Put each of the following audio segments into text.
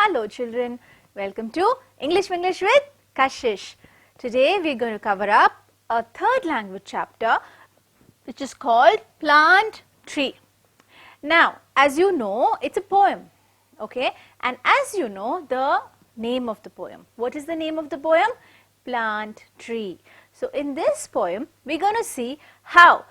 Hello children, welcome to English with Kashish. Today we are going to cover up a third language chapter which is called Plant Tree. Now as you know, it's a poem, okay, and as you know the name of the poem. What is the name of the poem? Plant Tree. So in this poem we are going to see how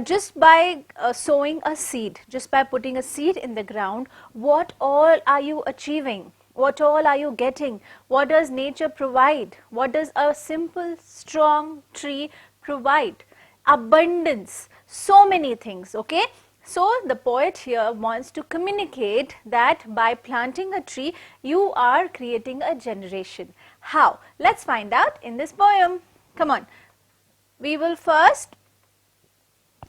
just by sowing a seed, just by putting a seed in the ground, what all are you achieving? What all are you getting? What does nature provide? What does a simple, strong tree provide? Abundance, so many things, okay? So the poet here wants to communicate that by planting a tree, you are creating a generation. How? Let's find out in this poem. Come on. We will first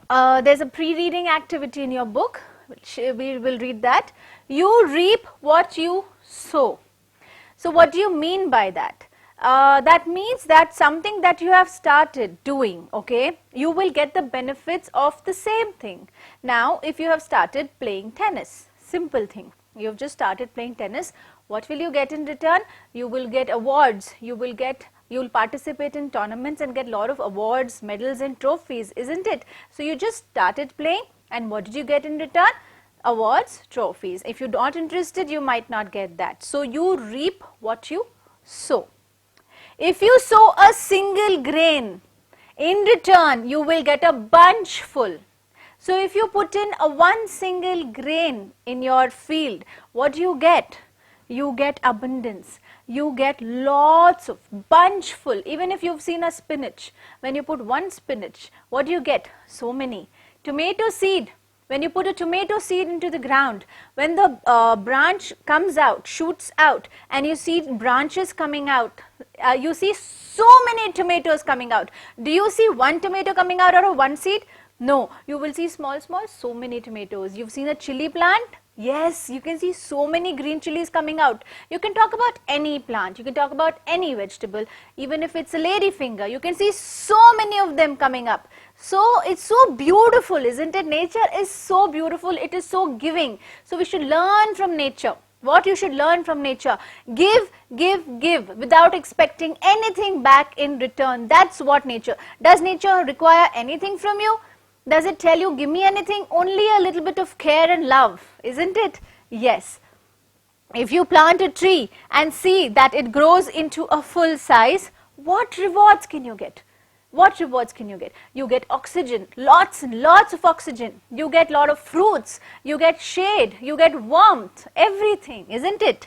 there's a pre-reading activity in your book, which we will read that. You reap what you sow. So what do you mean by that? That means that something that you have started doing, okay, you will get the benefits of the same thing. Now, if you have started playing tennis, simple thing, you have just started playing tennis, what will you get in return? You will get awards, you will participate in tournaments and get a lot of awards, medals and trophies, isn't it? So you just started playing and what did you get in return? Awards, trophies. If you're not interested, you might not get that. So you reap what you sow. If you sow a single grain, in return you will get a bunch full. So if you put in one single grain in your field, what do you get? You get abundance. You get lots of bunch full. Even if you've seen a spinach, when you put one spinach, what do you get? So many. Tomato seed, when you put a tomato seed into the ground, when the branch comes out, shoots out, and you see branches coming out, you see so many tomatoes coming out. Do you see one tomato coming out of one seed? No, you will see small, so many tomatoes. You've seen a chili plant? Yes, you can see so many green chilies coming out. You can talk about any plant, you can talk about any vegetable, even if it's a lady finger, you can see so many of them coming up. So it's so beautiful, isn't it? Nature is so beautiful, it is so giving. So we should learn from nature. What you should learn from nature? Give, give, give without expecting anything back in return. That's what nature. Does nature require anything from you? Does it tell you, give me anything? Only a little bit of care and love, isn't it? Yes. If you plant a tree and see that it grows into a full size, what rewards can you get? What rewards can you get? You get oxygen, lots and lots of oxygen. You get lot of fruits, you get shade, you get warmth, everything, isn't it?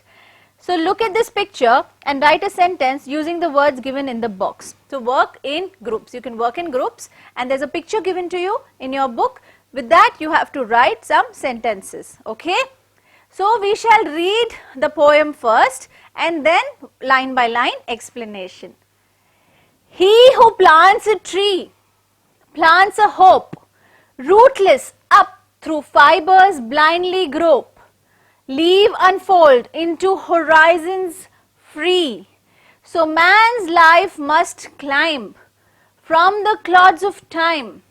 So look at this picture and write a sentence using the words given in the box. So work in groups. You can work in groups and there's a picture given to you in your book. With that you have to write some sentences. Okay? So we shall read the poem first and then line by line explanation. He who plants a tree plants a hope, rootless up through fibers blindly grope. Leave unfold into horizons free. So man's life must climb from the clods of time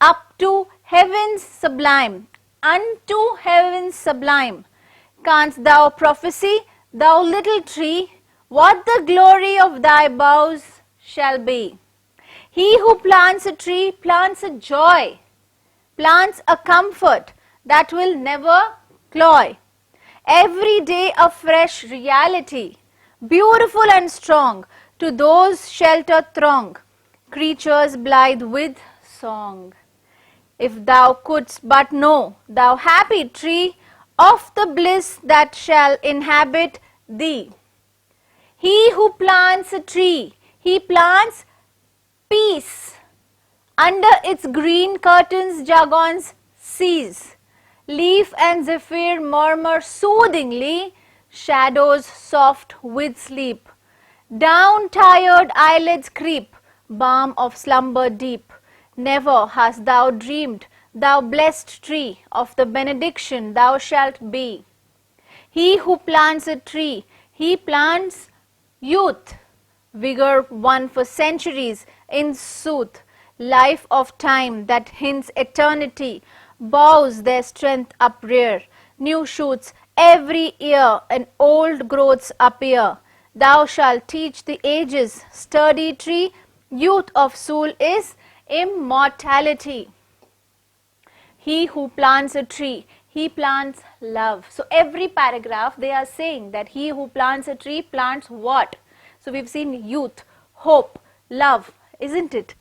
up to heaven's sublime, unto heaven's sublime. Canst thou prophesy, thou little tree, what the glory of thy boughs shall be? He who plants a tree plants a joy, plants a comfort that will never cloy. Every day a fresh reality, beautiful and strong, to those shelter throng, creatures blithe with song. If thou couldst but know, thou happy tree, of the bliss that shall inhabit thee. He who plants a tree, he plants peace. Under its green curtains jargons cease. Leaf and zephyr murmur soothingly, shadows soft with sleep. Down tired eyelids creep, balm of slumber deep. Never hast thou dreamed, thou blessed tree, of the benediction thou shalt be. He who plants a tree, he plants youth, vigor won for centuries in sooth, life of time that hints eternity, bows their strength uprear, new shoots Every year an old growths appear. Thou shalt teach the ages, sturdy tree, youth of soul is immortality. He who plants a tree, he plants love. So every paragraph they are saying that he who plants a tree plants what? So we've seen youth, hope, love, isn't it?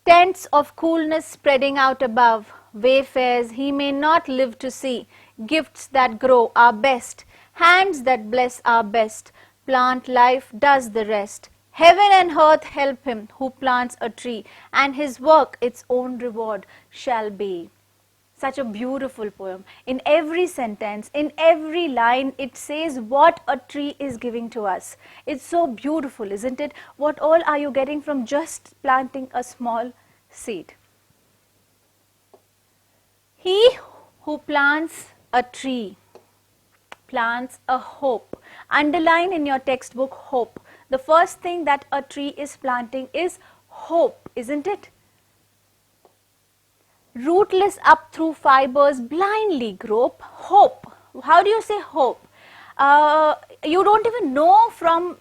Tents of coolness spreading out above, wayfares he may not live to see, gifts that grow are best, hands that bless are best, plant life does the rest. Heaven and earth help him who plants a tree, and his work its own reward shall be. Such a beautiful poem. In every sentence, in every line, it says what a tree is giving to us. It's so beautiful, isn't it? What all are you getting from just planting a small seed? He who plants a tree plants a hope. Underline in your textbook hope. The first thing that a tree is planting is hope, isn't it? Rootless up through fibers blindly grope. Hope. How do you say hope? You don't even know from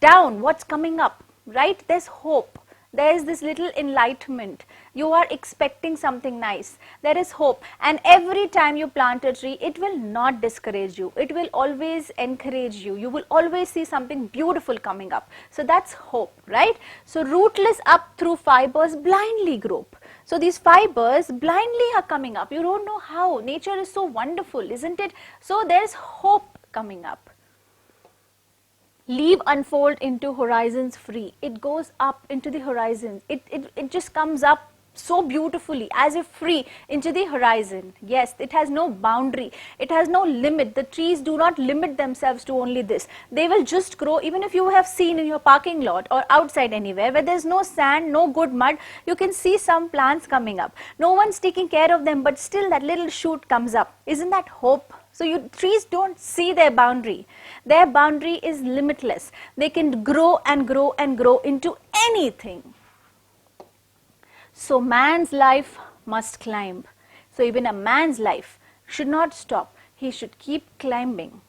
down what's coming up, right? There's hope. There is this little enlightenment. You are expecting something nice. There is hope. And every time you plant a tree, it will not discourage you. It will always encourage you. You will always see something beautiful coming up. So that's hope, right? So rootless up through fibers blindly grope. So these fibers blindly are coming up. You don't know how. Nature is so wonderful, isn't it? So there's hope coming up. Leave unfold into horizons free. It goes up into the horizons. It just comes up so beautifully as if free into the horizon. Yes, it has no boundary. It has no limit. The trees do not limit themselves to only this. They will just grow. Even if you have seen in your parking lot or outside anywhere where there's no sand, no good mud, you can see some plants coming up. No one's taking care of them, but still that little shoot comes up. Isn't that hope? So trees don't see their boundary. Their boundary is limitless. They can grow and grow and grow into anything. So man's life must climb. So even a man's life should not stop. He should keep climbing.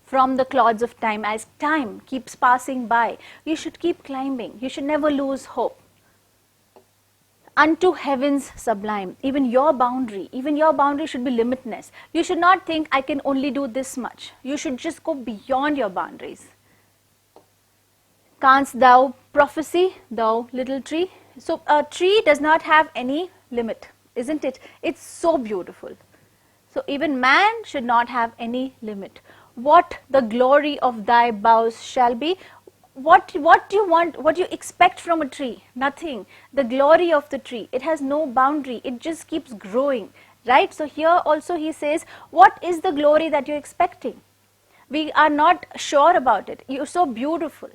From the clods of time, as time keeps passing by, you should keep climbing. You should never lose hope. Unto heavens sublime, even your boundary should be limitless. You should not think I can only do this much. You should just go beyond your boundaries. Canst thou prophesy, thou little tree? So a tree does not have any limit, isn't it? It's so beautiful. So even man should not have any limit. What the glory of thy boughs shall be? What do you want, what do you expect from a tree? Nothing. The glory of the tree, it has no boundary. It just keeps growing, right? So here also he says, what is the glory that you're expecting? We are not sure about it. You're so beautiful.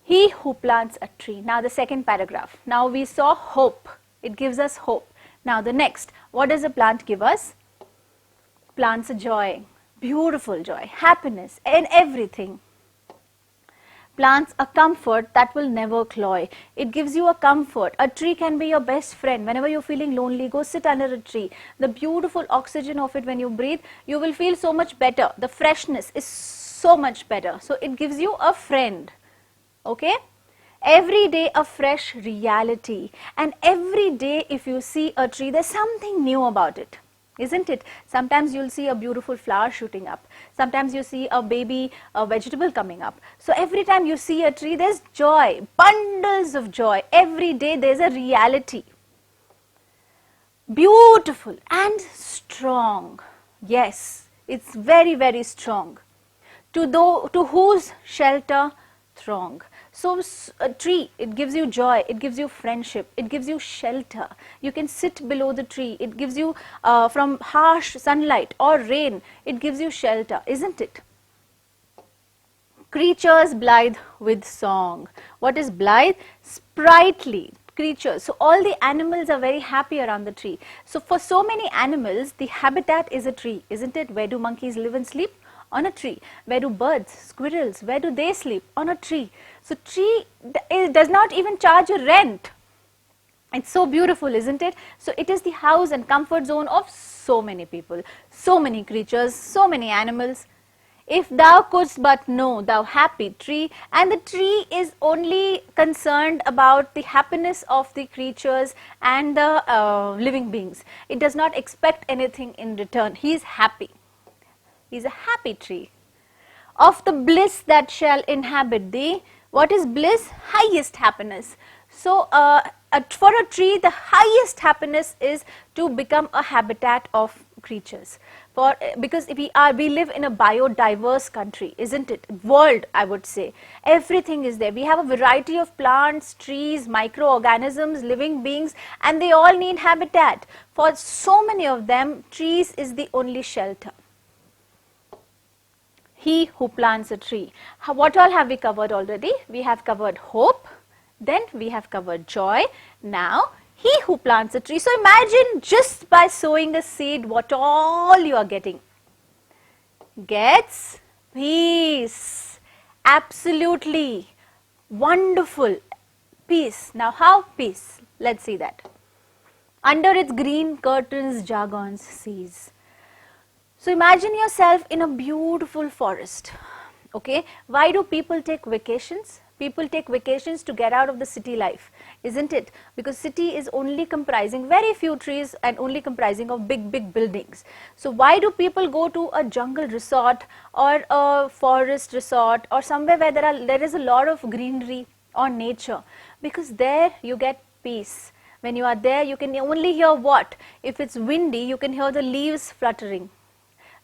He who plants a tree. Now the second paragraph. Now we saw hope. It gives us hope. Now the next. What does a plant give us? Plants a joy. Beautiful joy. Happiness in everything. Plants a comfort that will never cloy. It gives you a comfort. A tree can be your best friend. Whenever you're feeling lonely, go sit under a tree. The beautiful oxygen of it when you breathe, you will feel so much better. The freshness is so much better. So it gives you a friend. Okay? Every day a fresh reality. And every day if you see a tree, there's something new about it. Isn't it? Sometimes you'll see a beautiful flower shooting up. Sometimes you see a baby vegetable coming up. So every time you see a tree, there's joy, bundles of joy. Every day there's a reality. Beautiful and strong. Yes, it's very, very strong. To whose shelter throng. So a tree, it gives you joy, it gives you friendship, it gives you shelter. You can sit below the tree. It gives you from harsh sunlight or rain, it gives you shelter, isn't it? Creatures blithe with song. What is blithe? Sprightly creatures. So all the animals are very happy around the tree. So for so many animals, the habitat is a tree, isn't it? Where do monkeys live and sleep? On a tree. Where do birds, squirrels, where do they sleep? On a tree. So tree does not even charge a rent. It's so beautiful, isn't it? So it is the house and comfort zone of so many people, so many creatures, so many animals. If thou couldst but know, thou happy tree, and the tree is only concerned about the happiness of the creatures and the living beings. It does not expect anything in return. He is happy. He is a happy tree. Of the bliss that shall inhabit thee. What is bliss? Highest happiness. So, for a tree, the highest happiness is to become a habitat of creatures. Because we live in a biodiverse country, isn't it? World, I would say. Everything is there. We have a variety of plants, trees, microorganisms, living beings, and they all need habitat. For so many of them, trees is the only shelter. He who plants a tree. What all have we covered already? We have covered hope, then we have covered joy. Now, he who plants a tree. So, imagine just by sowing a seed what all you are getting. Gets peace. Absolutely wonderful peace. Now, how peace? Let's see that. Under its green curtains, jargons sees. So, imagine yourself in a beautiful forest. Okay, why do people take vacations? People take vacations to get out of the city life, isn't it? Because city is only comprising very few trees and only comprising of big buildings. So why do people go to a jungle resort or a forest resort or somewhere where there is a lot of greenery or nature? Because there you get peace. When you are there, you can only hear what? If it's windy, you can hear the leaves fluttering.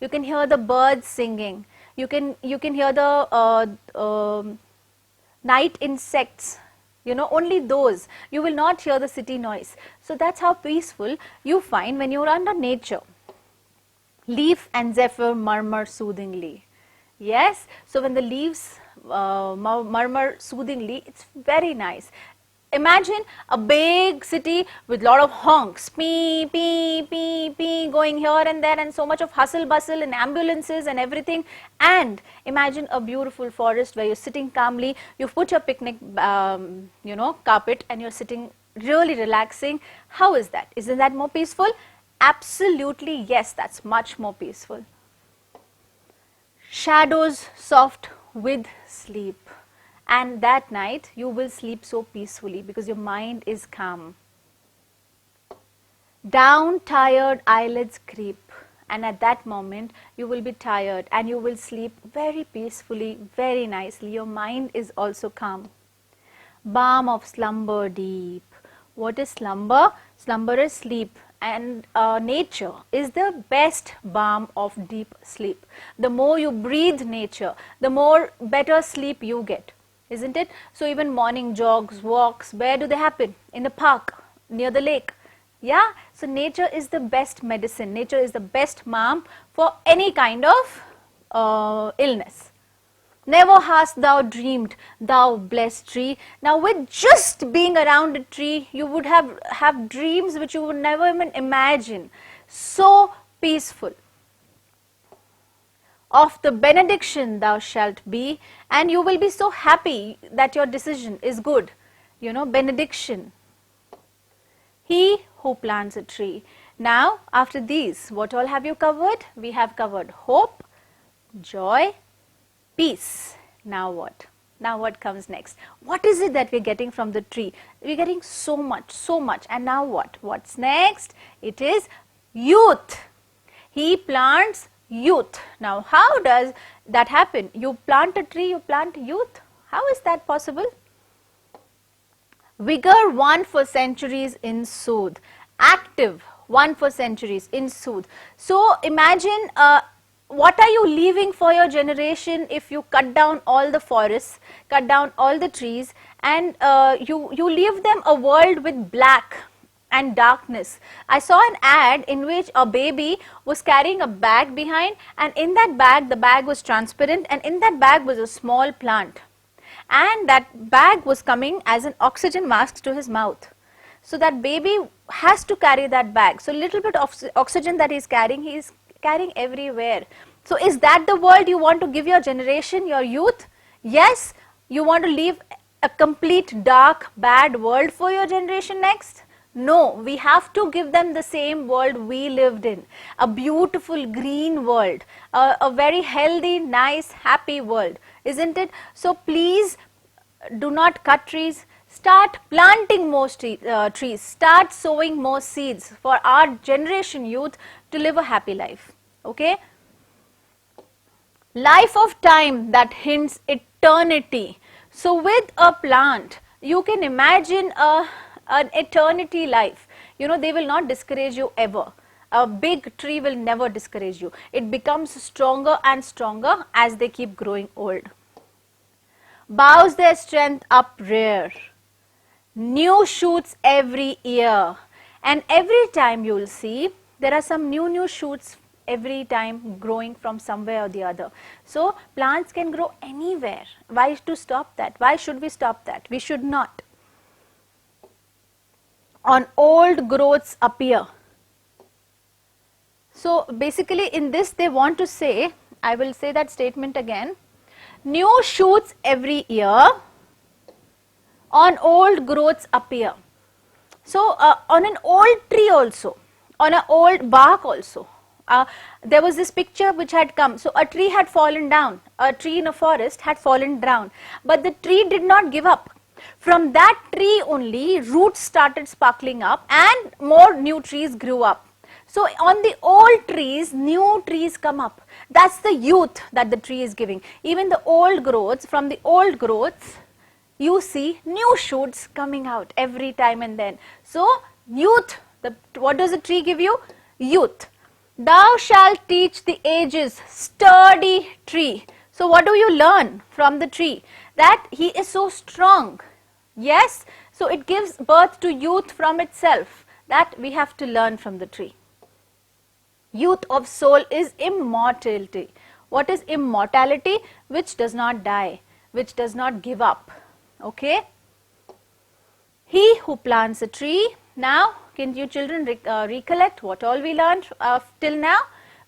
You can hear the birds singing. You can hear the night insects, only those. You will not hear the city noise. So that's how peaceful you find when you are under nature. Leaf and zephyr murmur soothingly. Yes, so when the leaves murmur soothingly, it's very nice. Imagine a big city with lot of honks, pee, pee, pee, pee, going here and there, and so much of hustle bustle and ambulances and everything. And imagine a beautiful forest where you're sitting calmly, you've put your picnic, carpet, and you're sitting really relaxing. How is that? Isn't that more peaceful? Absolutely, yes, that's much more peaceful. Shadows soft with sleep. And that night you will sleep so peacefully because your mind is calm. Down tired eyelids creep, and at that moment you will be tired and you will sleep very peacefully, very nicely. Your mind is also calm. Balm of slumber deep. What is slumber? Slumber is sleep, and nature is the best balm of deep sleep. The more you breathe nature, the more better sleep you get. Isn't it? So even morning jogs, walks, where do they happen? In the park, near the lake. Yeah, so nature is the best medicine. Nature is the best balm for any kind of illness. Never hast thou dreamed, thou blessed tree. Now with just being around a tree, you would have dreams which you would never even imagine. So peaceful. Of the benediction thou shalt be, and you will be so happy that your decision is good. Benediction. He who plants a tree. Now, after these, what all have you covered? We have covered hope, joy, peace. Now what? Now what comes next? What is it that we're getting from the tree? We're getting so much. And now what? What's next? It is youth. He plants youth. Now, how does that happen? You plant a tree, you plant youth. How is that possible? Vigor won for centuries in sooth. Active won for centuries in sooth. So, imagine what are you leaving for your generation if you cut down all the forests, cut down all the trees, and you leave them a world with black and darkness. I saw an ad in which a baby was carrying a bag behind, and in that bag, the bag was transparent, and in that bag was a small plant. And that bag was coming as an oxygen mask to his mouth. So that baby has to carry that bag. So little bit of oxygen that he is carrying everywhere. So is that the world you want to give your generation, your youth? Yes, you want to leave a complete dark, bad world for your generation next? No, we have to give them the same world we lived in, a beautiful green world, a very healthy, nice, happy world, isn't it? So please do not cut trees, start planting more trees, start sowing more seeds for our generation youth to live a happy life, okay? Life of time that hints eternity. So with a plant, you can imagine an eternity life. You know, they will not discourage you ever. A big tree will never discourage you. It becomes stronger and stronger as they keep growing old. Bows their strength up rear. New shoots every year. And every time you will see, there are some new shoots every time growing from somewhere or the other. So plants can grow anywhere. Why to stop that? Why should we stop that? We should not. On old growths appear. So basically in this they want to say, I will say that statement again, new shoots every year, on old growths appear. So on an old tree also, on an old bark also, there was this picture which had come. So a tree had fallen down, a tree in a forest had fallen down, but the tree did not give up. From that tree only roots started sparkling up and more new trees grew up. So on the old trees, new trees come up. That's the youth that the tree is giving. Even the old growths, from the old growths, you see new shoots coming out every time and then. So youth, what does the tree give you? Youth. Thou shalt teach the ages, sturdy tree. So what do you learn from the tree? That he is so strong. Yes, so it gives birth to youth from itself. That we have to learn from the tree. Youth of soul is immortality. What is immortality? Which does not die, which does not give up. Okay? He who plants a tree. Now, can you children recollect what all we learned till now?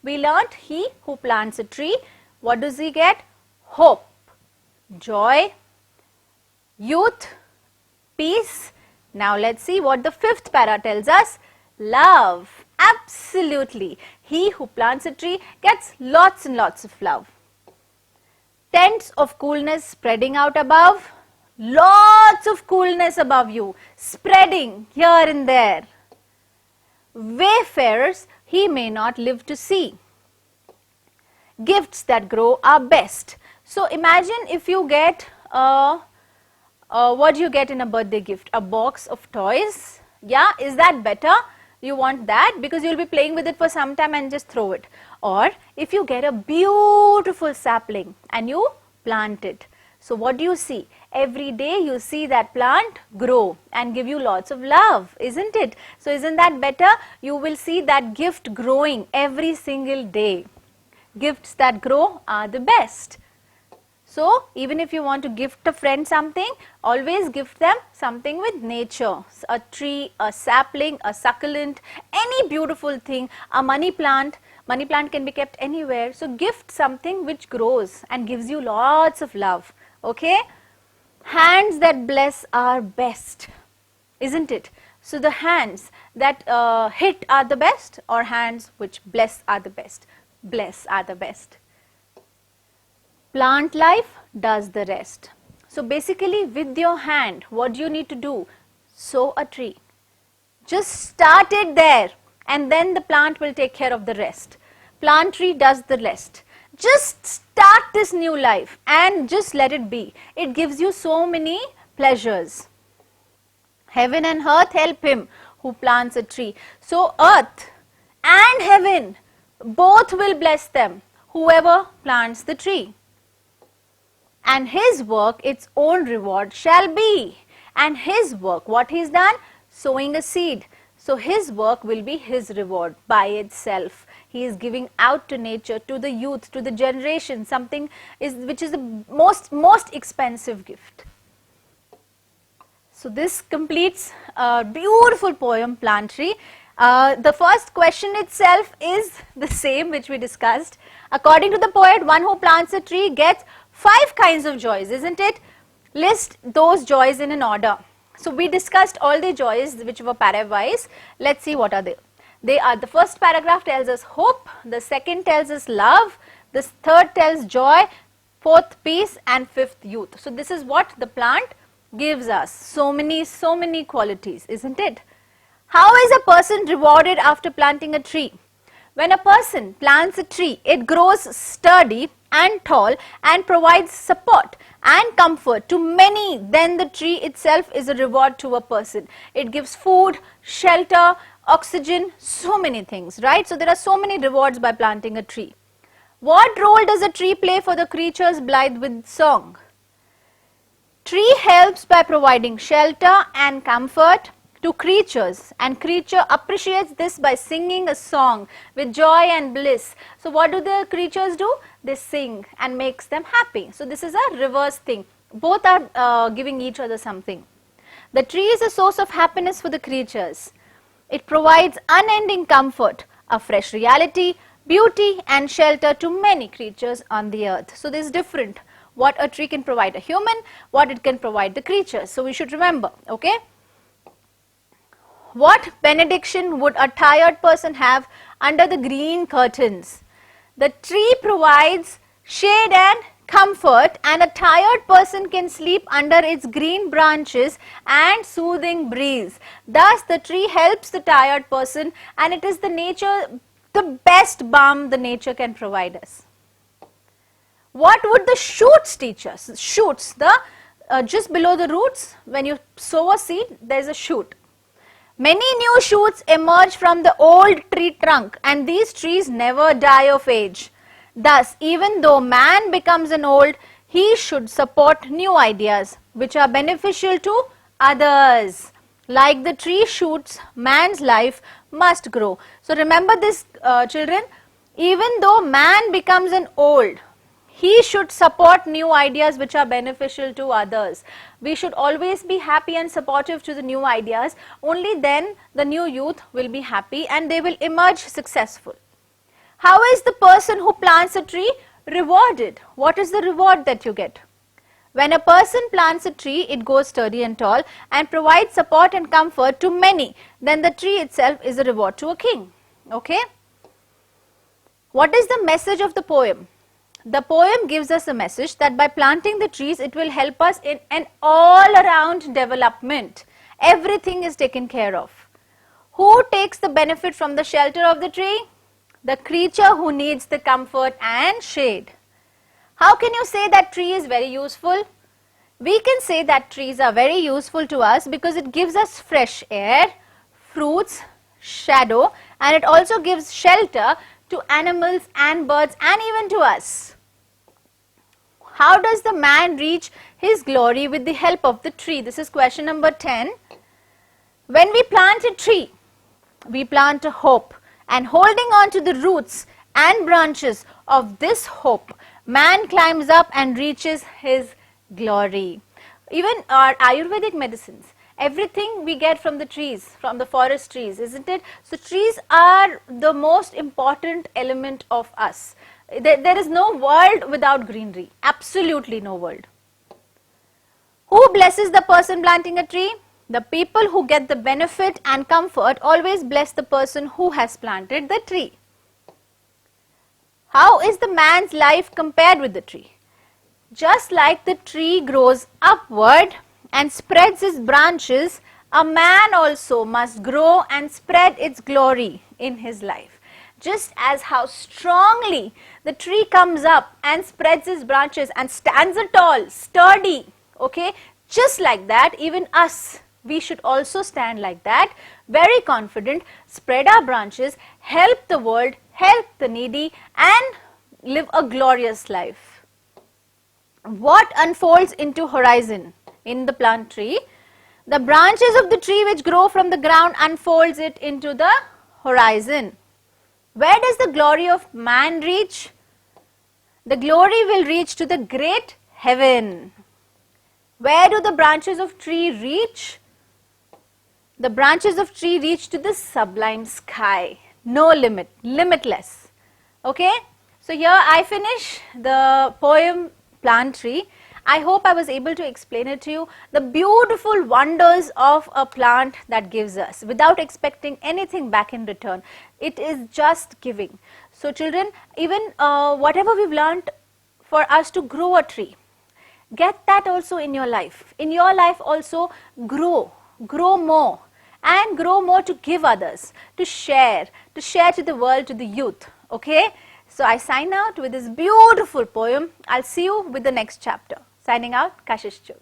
We learned he who plants a tree. What does he get? Hope, joy, youth, peace. Now let's see what the fifth para tells us. Love. Absolutely. He who plants a tree gets lots and lots of love. Tents of coolness spreading out above. Lots of coolness above you, spreading here and there. Wayfarers he may not live to see. Gifts that grow are best. So imagine if you get, what do you get in a birthday gift? A box of toys. Yeah, is that better? You want that because you will be playing with it for some time and just throw it. Or if you get a beautiful sapling and you plant it. So what do you see? Every day you see that plant grow and give you lots of love, isn't it? So isn't that better? You will see that gift growing every single day. Gifts that grow are the best. So even if you want to gift a friend something, always gift them something with nature. A tree, a sapling, a succulent, any beautiful thing, a money plant. Money plant can be kept anywhere. So gift something which grows and gives you lots of love. Okay? Hands that bless are best, isn't it? So the hands that hit are the best, or hands which bless are the best? Bless are the best. Plant life does the rest. So basically with your hand, what do you need to do? Sow a tree. Just start it there and then the plant will take care of the rest. Plant tree does the rest. Just start this new life and just let it be. It gives you so many pleasures. Heaven and earth help him who plants a tree. So earth and heaven, both will bless them, whoever plants the tree. And his work its own reward shall be. And his work, what he's done? Sowing a seed. So his work will be his reward by itself. He is giving out to nature, to the youth, to the generation, something which is the most expensive gift. So this completes a beautiful poem, Plant Tree. The first question itself is the same which we discussed. According to the poet, one who plants a tree gets 5 kinds of joys, isn't it? List those joys in an order. So we discussed all the joys which were para-wise. Let's see what are they. They are, the first paragraph tells us hope, the second tells us love, the third tells joy, fourth peace, and fifth youth. So this is what the plant gives us. So many qualities, isn't it? How is a person rewarded after planting a tree? When a person plants a tree, it grows sturdy and tall and provides support and comfort to many. Then the tree itself is a reward to a person. It gives food, shelter, oxygen, so many things, right? So there are so many rewards by planting a tree. What role does a tree play for the creatures blithe with song? Tree helps by providing shelter and comfort to creatures, and creature appreciates this by singing a song with joy and bliss. So what do the creatures do? They sing and makes them happy. So this is a reverse thing. Both are giving each other something. The tree is a source of happiness for the creatures. It provides unending comfort, a fresh reality, beauty and shelter to many creatures on the earth. So this is different. What a tree can provide a human, what it can provide the creatures. So we should remember, okay? What benediction would a tired person have under the green curtains? The tree provides shade and comfort, and a tired person can sleep under its green branches and soothing breeze. Thus the tree helps the tired person, and it is the best balm the nature can provide us. What would the shoots teach us? Shoots, just below the roots, when you sow a seed, there is a shoot. Many new shoots emerge from the old tree trunk, and these trees never die of age. Thus, even though man becomes an old, he should support new ideas which are beneficial to others. Like the tree shoots, man's life must grow. So remember this, children, even though man becomes an old, he should support new ideas which are beneficial to others. We should always be happy and supportive to the new ideas. Only then the new youth will be happy and they will emerge successful. How is the person who plants a tree rewarded? What is the reward that you get? When a person plants a tree, it grows sturdy and tall and provides support and comfort to many. Then the tree itself is a reward to a king. Okay? What is the message of the poem? The poem gives us a message that by planting the trees, it will help us in an all-around development. Everything is taken care of. Who takes the benefit from the shelter of the tree? The creature who needs the comfort and shade. How can you say that tree is very useful? We can say that trees are very useful to us because it gives us fresh air, fruits, shadow, and it also gives shelter to animals and birds and even to us. How does the man reach his glory with the help of the tree? This is question number 10. When we plant a tree, we plant a hope, and holding on to the roots and branches of this hope, man climbs up and reaches his glory. Even our Ayurvedic medicines, everything we get from the trees, from the forest trees, isn't it? So trees are the most important element of us. There is no world without greenery, absolutely no world. Who blesses the person planting a tree? The people who get the benefit and comfort always bless the person who has planted the tree. How is the man's life compared with the tree? Just like the tree grows upward and spreads its branches, a man also must grow and spread its glory in his life. Just as how strongly the tree comes up and spreads its branches and stands tall, sturdy, okay, just like that, even us, we should also stand like that, very confident, spread our branches, help the world, help the needy, and live a glorious life. What unfolds into horizon in the plant tree? The branches of the tree which grow from the ground unfolds it into the horizon. Where does the glory of man reach? The glory will reach to the great heaven. Where do the branches of tree reach? The branches of tree reach to the sublime sky. No limit, limitless. Okay? So here I finish the poem Plant Tree. I hope I was able to explain it to you, the beautiful wonders of a plant that gives us without expecting anything back in return. It is just giving. So children, even whatever we've learned for us to grow a tree, get that also in your life. In your life also grow more, and grow more to give others, to share to the world, to the youth. Okay, so I sign out with this beautiful poem. I'll see you with the next chapter. Signing out, Kashish Chug.